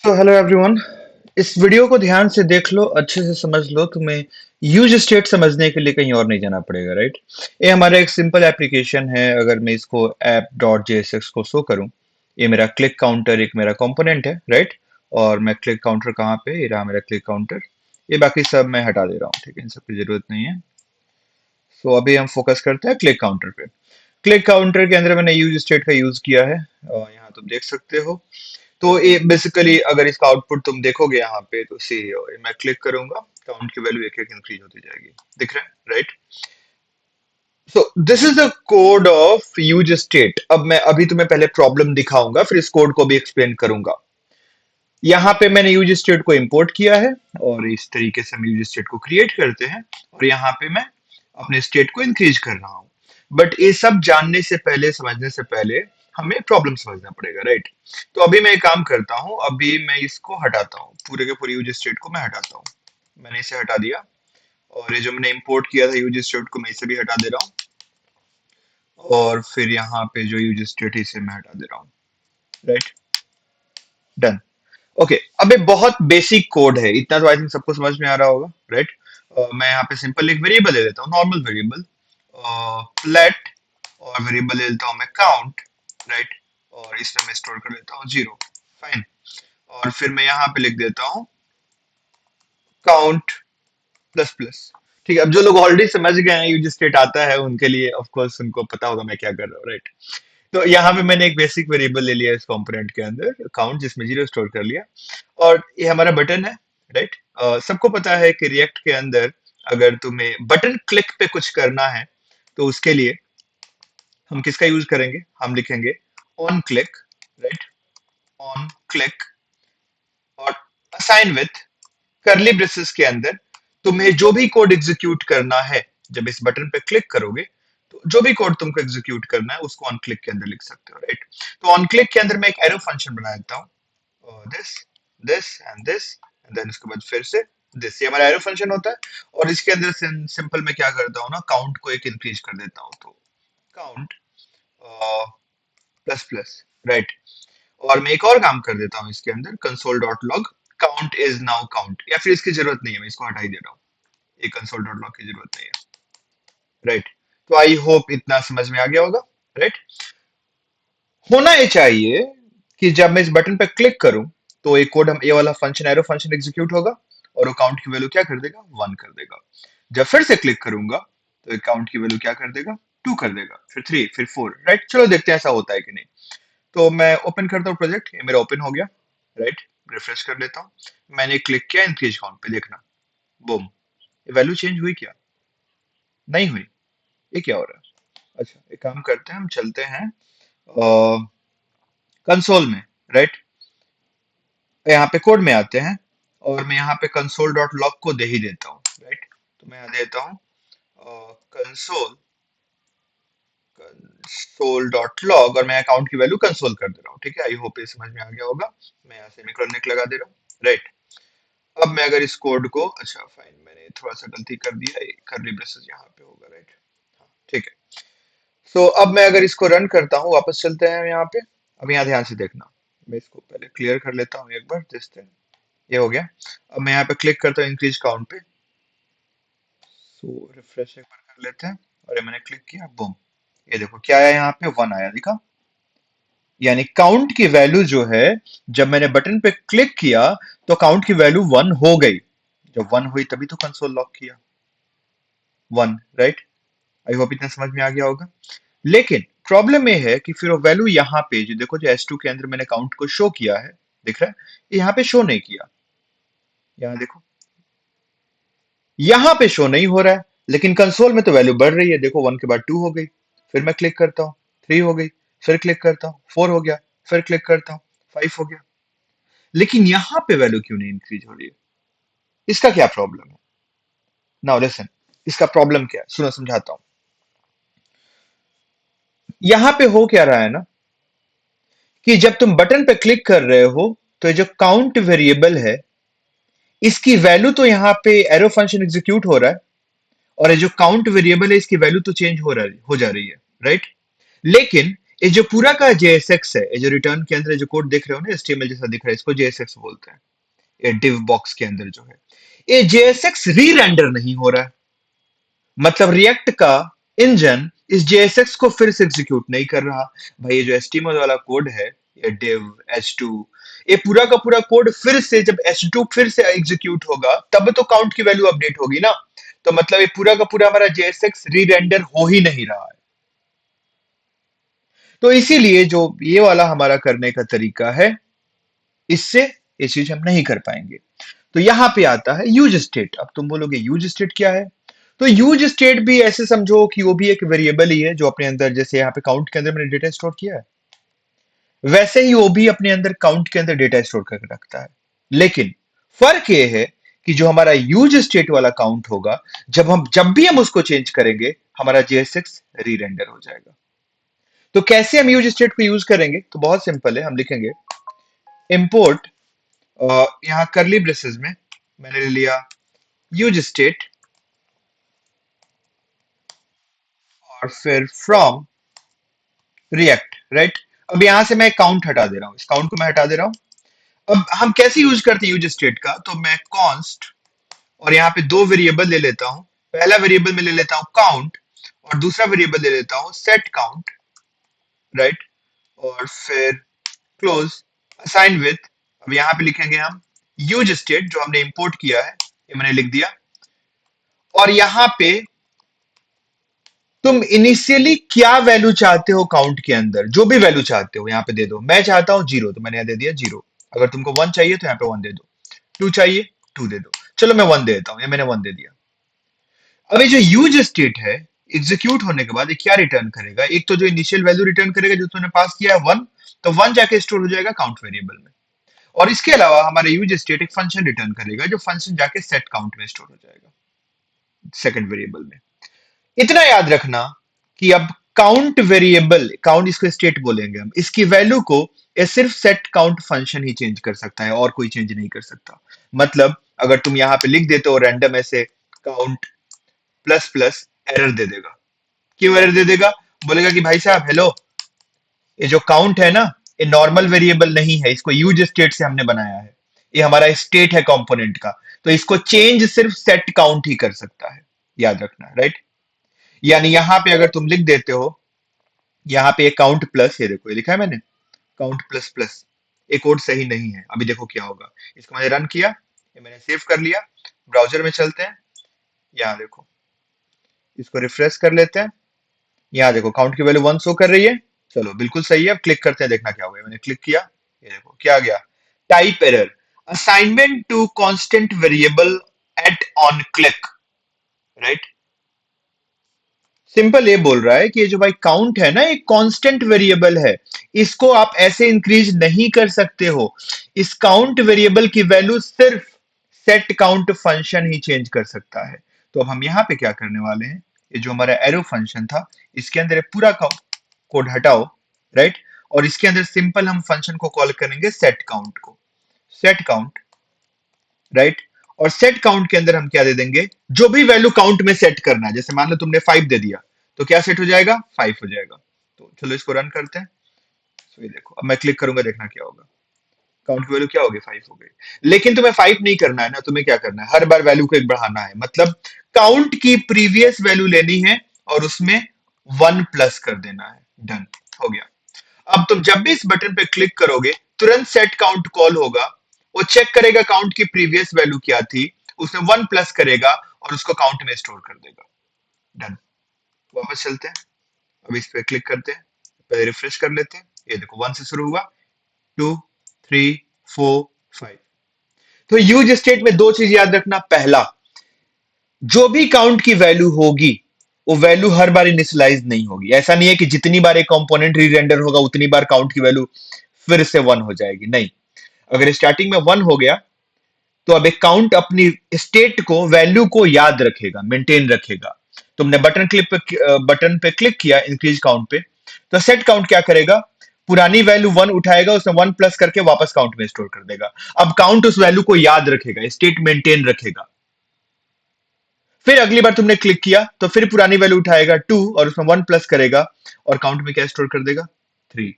तो hello everyone. इस video को ध्यान से देख लो, अच्छे से समझ लो। तुम्हें यूज स्टेट समझने के लिए कहीं और नहीं जाना पड़ेगा, राइट। ये हमारा एक सिंपल एप्लीकेशन है। अगर मैं इसको ऐप डॉट जेएसएक्स को शो करूं, ये मेरा क्लिक काउंटर एक मेरा कंपोनेंट है, राइट। और मैं क्लिक काउंटर कहाँ पे, ये रहा मेरा क्लिक काउंटर। ये बाकी सब मैं हटा दे रहा हूँ, ठीक है, इन सब की जरूरत नहीं है। सो अभी हम फोकस करते हैं क्लिक काउंटर पे। क्लिक काउंटर के अंदर मैंने यूज स्टेट का यूज किया है, और यहाँ तुम देख सकते हो। तो ये बेसिकली अगर इसका आउटपुट तुम देखोगे यहाँ पे, तो सी मैं क्लिक करूंगा, काउंट की वैल्यू एक एक इंक्रीज होती जाएगी। दिख रहा है, right. So this is the code of use state. अब मैं अभी तुम्हें पहले प्रॉब्लम दिखाऊंगा, फिर इस कोड को भी एक्सप्लेन करूंगा। यहाँ पे मैंने यूज स्टेट को इंपोर्ट किया है, और इस तरीके से हम यूज स्टेट को क्रिएट करते हैं। और यहाँ पे मैं अपने स्टेट को इंक्रीज कर रहा हूँ। बट ये सब जानने से पहले, समझने से पहले, हमें प्रॉब्लम समझना पड़ेगा, राइट। तो अभी मैं एक काम करता हूँ, अभी मैं इसको हटाता हूँ, पूरे के पूरे यूज स्टेट को मैं हटाता हूँ। मैंने इसे हटा दिया, और ये जो मैंने इंपोर्ट किया था यूज स्टेट को, मैं इसे भी हटा दे रहा हूँ। और फिर यहाँ पे जो यूज स्टेट है इसे मैं हटा दे रहा हूँ, राइट। डन। ओके, अब ये बहुत बेसिक कोड है, इतना तो आई थिंक सबको समझ में आ रहा होगा, राइट। मैं यहाँ पे सिंपल एक वेरिएबल ले लेता हूँ, नॉर्मल वेरिएबल लेट, और वेरिएबल ले लेता हूँ मैं काउंट, राइट। और इसमें मैं स्टोर कर लेता हूँ 0। फाइन। और फिर मैं यहाँ पे लिख देता हूँ काउंट प्लस प्लस। ठीक है, अब जो लोग ऑलरेडी समझ गए हैं यूज स्टेट आता है उनके लिए, ऑफ कोर्स उनको पता होगा मैं क्या कर रहा हूँ, राइट। तो यहाँ पे मैंने एक बेसिक वेरिएबल ले लिया इस कंपोनेंट के अंदर, काउंट, जिसमें 0 स्टोर कर लिया। और ये हमारा बटन है, राइट। सबको पता है कि रिएक्ट के अंदर अगर तुम्हें बटन क्लिक पे कुछ करना है, तो उसके लिए हम किसका यूज करेंगे, हम लिखेंगे on click, right. On click, और असाइन विथ करली ब्रेसेस के अंदर तुम्हें जो भी कोड एग्जीक्यूट करना है, जब इस बटन पे क्लिक करोगे, तो जो भी कोड तुमको एग्जीक्यूट करना है उसको ऑन क्लिक के अंदर लिख सकते हो, राइट। तो ऑन क्लिक के अंदर मैं एक एरो फंक्शन बना देता हूँ, दिस दिस एंड देन उसके बाद फिर से दिस, ये हमारा एरो फंक्शन होता है। और इसके अंदर सिंपल मैं क्या करता हूँ ना, काउंट को एक इंक्रीज कर देता हूँ, तो काउंट प्लस प्लस, राइट। और मैं एक और काम कर देता हूँ इसके अंदर, console dot log count is now count, या फिर इसकी जरूरत नहीं है, मैं इसको हटा ही दे रहा हूँ। ये कंसोल डॉट लॉग की जरूरत नहीं है, राइट। तो आई होप इतना समझ में आ गया होगा, राइट। होना ये चाहिए कि जब मैं इस बटन पे क्लिक करूं, तो एक कोड, हम ये वाला फंक्शन, एरो फंक्शन एग्जीक्यूट होगा, और वो काउंट की वैल्यू क्या कर देगा, 1 कर देगा। जब फिर से क्लिक करूंगा, तो एक काउंट की वैल्यू क्या कर देगा, 2 कर देगा, फिर 3, फिर 4, राइट। चलो देखते हैं ऐसा होता है कि नहीं। तो मैं ओपन करता हूँ प्रोजेक्ट, ये मेरा ओपन हो गया, राइट। रिफ्रेश कर लेता हूँ। मैंने क्लिक किया इंक्रीज काउंट पे, देखना, बूम, वैल्यू चेंज हुई क्या, नहीं हुई। ये क्या हो रहा है। अच्छा, एक काम करते हैं, हम चलते हैं कंसोल में, राइट। यहाँ पे कोड में आते हैं, और मैं यहाँ पे कंसोल डॉट लॉग को दे ही देता हूँ, राइट। तो मैं यहाँ देता हूँ कंसोल कंसोल डॉट लॉग, और मैं अकाउंट की वैल्यू कंसोल कर दे रहा हूँ, ठीक है। आई होप ये समझ में आ गया होगा। मैं यहाँ सेमीकोलन लगा दे रहा हूँ, राइट। अब मैं अगर इस कोड को, अच्छा फाइन, मैंने थोड़ा सा गलती कर दिया, कर्ली ब्रेसेस यहाँ पे होगा, राइट। हाँ, ठीक है। सो अब मैं अगर इसको रन करता हूँ, वापस चलते हैं यहाँ पे। अब यहाँ ध्यान से देखना, मैं इसको पहले क्लियर कर लेता हूँ एक बार, जिस दिन ये हो गया। अब मैं यहाँ पे क्लिक करता हूँ इंक्रीज काउंट पे। सो रिफ्रेश एक बार कर लेते हैं, और ये मैंने क्लिक किया, बूम, ये देखो क्या आया, यहाँ पे 1 आया, दिखा। यानी काउंट की वैल्यू जो है, जब मैंने बटन पे क्लिक किया, तो काउंट की वैल्यू 1 हो गई। जब 1 हुई तभी तो कंसोल लॉक किया, 1, राइट। आई होप इतना समझ में आ गया होगा। लेकिन प्रॉब्लम ये है कि फिर वो वैल्यू यहाँ पे जो देखो, जो S2 के अंदर मैंने काउंट को शो किया है, दिख रहा है, ये यहाँ पे शो नहीं किया। यहाँ देखो, यहाँ पे शो नहीं हो रहा है, लेकिन कंसोल में तो वैल्यू बढ़ रही है, देखो 1 के बाद 2 हो गई, फिर मैं क्लिक करता हूँ, 3 हो गई, फिर क्लिक करता हूँ, 4 हो गया, फिर क्लिक करता हूँ, 5 हो गया। लेकिन यहाँ पे वैल्यू क्यों नहीं इंक्रीज हो रही है, इसका क्या प्रॉब्लम है। नाउ लिसन, इसका प्रॉब्लम क्या है, सुनो समझाता हूँ। यहाँ पे हो क्या रहा है ना, कि जब तुम बटन पे क्लिक कर रहे हो, तो ये जो काउंट वेरिएबल है, इसकी वैल्यू तो यहाँ पे एरो फंक्शन एग्जीक्यूट हो रहा है, और ये जो काउंट वेरिएबल है, इसकी वैल्यू तो चेंज हो जा रही है, राइट। लेकिन ये जो पूरा का JSX है, ये जो रिटर्न के अंदर जो कोड देख रहे हो ना, HTML जैसा दिख रहा है, इसको JSX बोलते हैं। ये div बॉक्स के अंदर जो है, ये JSX री रेंडर नहीं हो रहा है। मतलब रिएक्ट का इंजन इस JSX को फिर से एग्जीक्यूट नहीं कर रहा। भाई ये जो HTML वाला कोड है, ये div h2, ये पूरा का पूरा कोड फिर से जब h2 फिर से एग्जीक्यूट होगा तब तो काउंट की वैल्यू अपडेट होगी ना। तो मतलब ये पूरा का पूरा हमारा JSX री रेंडर हो ही नहीं रहा है। तो इसीलिए जो ये वाला हमारा करने का तरीका है, इससे ये चीज हम नहीं कर पाएंगे। तो यहां पे आता है यूज स्टेट। अब तुम बोलोगे यूज स्टेट क्या है? तो यूज स्टेट भी ऐसे समझो कि वो भी एक वेरिएबल ही है जो अपने अंदर, जैसे यहाँ पे काउंट के अंदर मैंने डेटा स्टोर किया है, वैसे ही वो भी अपने अंदर काउंट के अंदर डेटा स्टोर करके रखता है। लेकिन फर्क ये है कि जो हमारा यूज स्टेट वाला काउंट होगा, जब भी हम उसको चेंज करेंगे, हमारा JSX री रेंडर हो जाएगा। तो कैसे हम यूज स्टेट को यूज करेंगे? तो बहुत सिंपल है, हम लिखेंगे इंपोर्ट, यहाँ करली ब्रेसेस में मैंने ले लिया यूज स्टेट, और फिर फ्रॉम रिएक्ट, राइट। अब यहां से मैं काउंट हटा दे रहा हूं, इस काउंट को मैं हटा दे रहा हूं। अब हम कैसे यूज करते हैं यूज स्टेट का? तो मैं कॉन्स्ट, और यहाँ पे दो वेरिएबल ले लेता हूं। पहला वेरिएबल में ले लेता हूं काउंट, और दूसरा वेरिएबल ले लेता हूं सेट काउंट, राइट। और फिर क्लोज, असाइन विथ। अब यहाँ पे लिखेंगे हम यूज स्टेट, जो हमने इंपोर्ट किया है, ये मैंने लिख दिया। और यहाँ पे तुम इनिशियली क्या वैल्यू चाहते हो काउंट के अंदर, जो भी वैल्यू चाहते हो यहाँ पे दे दो। मैं चाहता हूं 0, तो मैंने यहाँ दे दिया 0। अगर तुमको 1 चाहिए तो यहाँ पे 1 दे दो, 2 चाहिए 2 दे दो। चलो मैं 1 दे देता हूँ, ये मैंने 1 दे दिया। अब ये जो यूज स्टेट है, एग्जीक्यूट होने के बाद ये क्या रिटर्न करेगा? एक तो जो इनिशियल वैल्यू रिटर्न करेगा जो तुमने पास किया है 1, तो 1 जाके स्टोर हो जाएगा काउंट वेरिएबल में। और इसके अलावा हमारा यूज स्टेट एक फंक्शन रिटर्न करेगा, जो फंक्शन जाके सेट काउंट में स्टोर हो जाएगा, सेकंड वेरिएबल में। इतना याद रखना कि अब काउंट वेरिएबल, काउंट इसको स्टेट बोलेंगे हम, इसकी वैल्यू को ये सिर्फ सेट काउंट फंक्शन ही चेंज कर सकता है, और कोई चेंज नहीं कर सकता। मतलब अगर तुम यहां पे लिख देते हो रैंडम ऐसे काउंट प्लस प्लस, एरर दे देगा। क्यों एरर दे देगा? बोलेगा कि भाई साहब हेलो, ये जो काउंट है ना, ये नॉर्मल वेरिएबल नहीं है, इसको यूज स्टेट से हमने बनाया है, ये हमारा स्टेट है कंपोनेंट का, तो इसको चेंज सिर्फ सेट काउंट ही कर सकता है। याद रखना, राइट। यानी यहां पे अगर तुम लिख देते हो, यहाँ पे काउंट प्लस, ये देखो ये लिखा है मैंने काउंट प्लस प्लस, ये कोड सही नहीं है। अभी देखो क्या होगा, इसको मैंने रन किया, ये मैंने सेव कर लिया, ब्राउजर में चलते हैं, यहाँ देखो, इसको रिफ्रेश कर लेते हैं, यहाँ देखो काउंट की वैल्यू 1 शो कर रही है। चलो बिल्कुल सही है। अब क्लिक करते हैं, देखना क्या होगा। मैंने क्लिक किया, ये देखो क्या आ गया, type error, assignment to constant variable at on click, right. Simple ये बोल रहा है कि ये जो भाई काउंट है ना, एक कांस्टेंट वेरिएबल है, इसको आप ऐसे इंक्रीज नहीं कर सकते हो। इस काउंट वेरिएबल की वैल्यू सिर्फ सेट काउंट फंक्शन ही चेंज कर सकता है। तो अब हम यहाँ पे क्या करने वाले हैं, ये जो हमारा एरो फंक्शन था, इसके अंदर ये पूरा कोड हटाओ, राइट। और इसके अंदर सिंपल हम फंक्शन को कॉल करेंगे सेट काउंट को, सेट काउंट, राइट। और सेट काउंट के अंदर हम क्या दे देंगे, जो भी वैल्यू काउंट में सेट करना है। जैसे मान लो तुमने 5 दे दिया, तो क्या सेट हो जाएगा, 5 हो जाएगा। तो चलो इसको रन करते हैं। तो ये देखो, अब मैं क्लिक करूंगा, देखना क्या होगा, काउंट की वैल्यू क्या होगी, 5 हो गई। लेकिन तुम्हें 5 नहीं करना है ना, तुम्हें क्या करना है, हर बार वैल्यू को एक बढ़ाना है। मतलब काउंट की प्रीवियस वैल्यू लेनी है और उसमें 1 प्लस कर देना है। डन, हो गया। अब तुम जब भी इस बटन पे क्लिक करोगे, तुरंत सेट काउंट कॉल होगा, वो चेक करेगा काउंट की प्रीवियस वैल्यू क्या थी, उसमें 1 प्लस करेगा और उसको काउंट में स्टोर कर देगा। डन। वापस चलते हैं, अब इस पे क्लिक करते हैं, पहले रिफ्रेश कर लेते हैं। ये देखो 1 से शुरू हुआ, 2 3 4 5। तो यूज स्टेट में दो चीज याद रखना। पहला, जो भी काउंट की वैल्यू होगी, वो वैल्यू हर बार इनिशियलाइज नहीं होगी। ऐसा नहीं है कि जितनी बार एक कंपोनेंट री रेंडर होगा उतनी बार काउंट की वैल्यू फिर से 1 हो जाएगी, नहीं। अगर स्टार्टिंग में 1 हो गया, तो अब एक काउंट अपनी स्टेट को, वैल्यू को याद रखेगा, मेंटेन रखेगा। तुमने बटन पे क्लिक किया इंक्रीज काउंट पे, तो सेट काउंट क्या करेगा, पुरानी वैल्यू 1 उठाएगा, उसमें 1 प्लस करके वापस काउंट में स्टोर कर देगा। अब काउंट उस वैल्यू को याद रखेगा, स्टेट मेंटेन रखेगा। फिर अगली बार तुमने क्लिक किया तो फिर पुरानी वैल्यू उठाएगा 2 और उसमें 1 प्लस करेगा और काउंट में क्या स्टोर कर देगा, 3।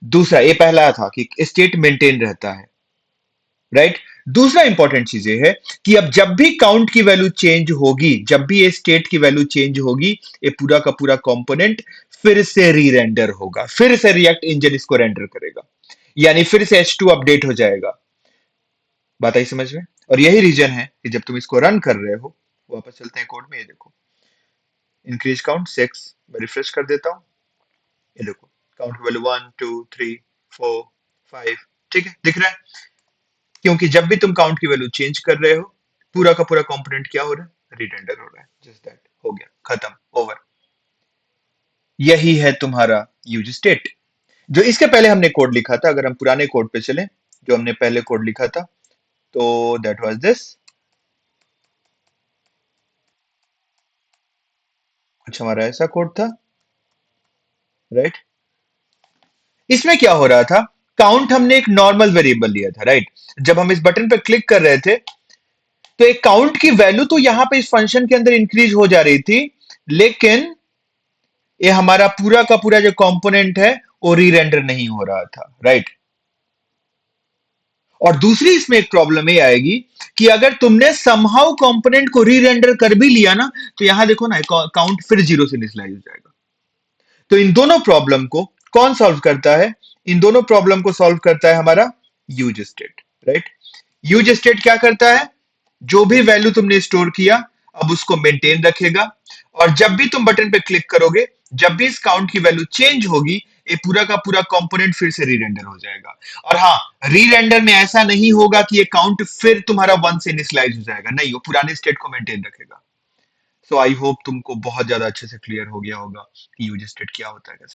दूसरा, ये पहला था कि स्टेट मेंटेन रहता है, राइट। दूसरा इंपॉर्टेंट चीज ये है कि अब जब भी काउंट की वैल्यू चेंज होगी, जब भी ये स्टेट की वैल्यू चेंज होगी, ये पूरा का पूरा कंपोनेंट फिर से री रेंडर होगा, फिर से रिएक्ट इंजन इसको रेंडर करेगा, यानी फिर से H2 अपडेट हो जाएगा। बात आई समझ में? और यही रीजन है कि जब तुम इसको रन कर रहे हो, वापस चलते हैं कोड में, ये देखो इंक्रीज काउंट 6, मैं रिफ्रेश कर देता हूं, ये देखो काउंट वैल्यू 1 2 3 4 5, ठीक है, दिख रहा है? क्योंकि जब भी तुम काउंट की वैल्यू चेंज कर रहे हो, पूरा का पूरा कंपोनेंट क्या हो रहा है? रिटेंडर हो रहा है। जस्ट दैट, हो गया, खत्म, ओवर। यही है तुम्हारा यूज स्टेट। जो इसके पहले हमने कोड लिखा था, अगर हम पुराने कोड पे चले, जो हमने पहले कोड लिखा था, तो दैट वाज दिस। कुछ हमारा ऐसा कोड था, राइट। इसमें क्या हो रहा था? काउंट हमने एक नॉर्मल वेरिएबल लिया था, राइट। जब हम इस बटन पर क्लिक कर रहे थे, तो एक काउंट की वैल्यू तो यहां पे इस फंक्शन के अंदर इंक्रीज हो जा रही थी, लेकिन ये हमारा पूरा का पूरा जो कंपोनेंट है वो री रेंडर नहीं हो रहा था, राइट। और दूसरी इसमें एक प्रॉब्लम ये आएगी कि अगर तुमने समहाउ कंपोनेंट को री रेंडर कर भी लिया ना, तो यहां देखो ना, काउंट फिर जीरो से इनिशियलाइज हो जाएगा। तो इन दोनों प्रॉब्लम को कौन सॉल्व करता है? इन दोनों प्रॉब्लम को सॉल्व करता है हमारा use state, right. Use state क्या करता है? जो भी वैल्यू तुमने स्टोर किया, अब उसको मेंटेन रखेगा, और जब भी तुम बटन पे क्लिक करोगे, जब भी इस काउंट की वैल्यू चेंज होगी, ये पूरा का पूरा कंपोनेंट फिर से री रेंडर हो जाएगा। और हाँ, री रेंडर में ऐसा नहीं होगा कि ये काउंट फिर तुम्हारा 1 से इनिशियलाइज हो जाएगा, नहीं, वो पुराने स्टेट को मेंटेन रखेगा। सो आई होप तुमको बहुत ज्यादा अच्छे से क्लियर हो गया होगा कि यूज स्टेट क्या होता है।